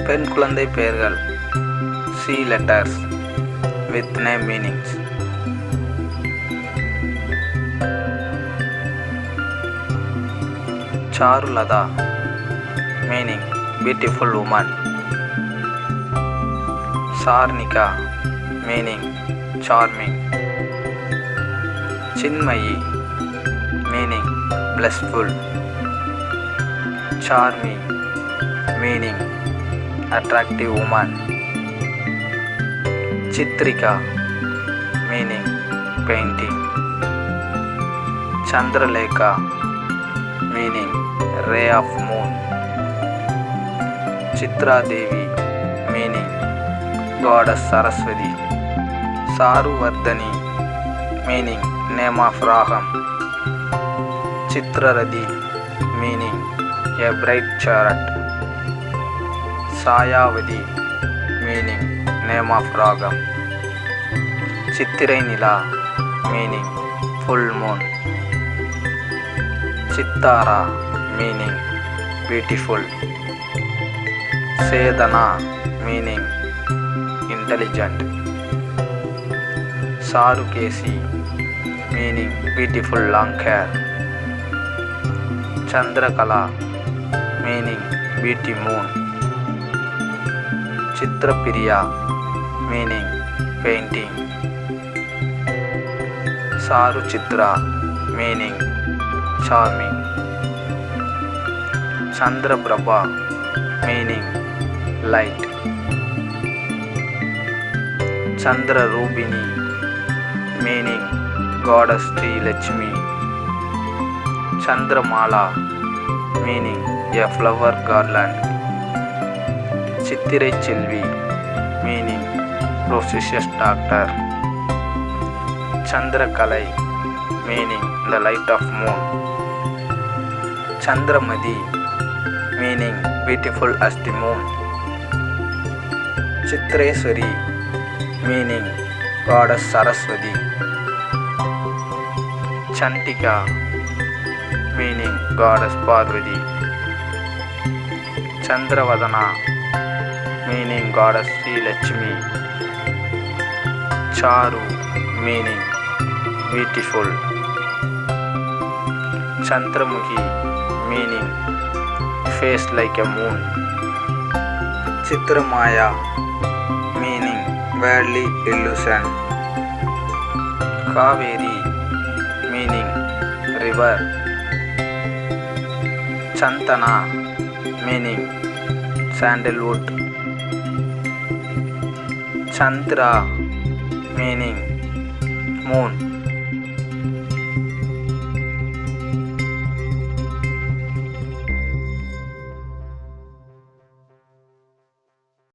பெண் குழந்தை பெயர்கள் C letters with name meanings. Charulata meaning beautiful woman. Sarnika meaning charming. Chinmayi meaning blissful. Charmi meaning attractive woman. Chitrika meaning painting. Chandralekha meaning ray of moon. Chitra Devi meaning goddess Saraswati. Saruvardhani meaning name of Raham. Chitrarathi meaning a bright chariot. Sayavadi meaning name of Ragam. Chittirai Nila meaning full moon. Chittara meaning beautiful. Sedana meaning intelligent. Sarukesi meaning beautiful long hair. Chandrakala meaning beauty moon. Chitrapriya meaning painting. Saruchitra meaning charming. Chandraprabha meaning light. Chandrarubini meaning goddess Sri Lakshmi. Chandramala meaning a flower garland. Chittirai Chelvi meaning precious doctor. Chandrakalai meaning the light of moon. Chandramadi meaning beautiful as the moon. Chitreswari meaning goddess Saraswati. Chantika meaning goddess Parvati. Chandravadana meaning goddess Sri Lakshmi. Charu meaning beautiful. Chandramukhi meaning face like a moon. Chitramaya meaning worldly illusion. Kaveri meaning river. Chantana meaning sandalwood. Chandra meaning moon.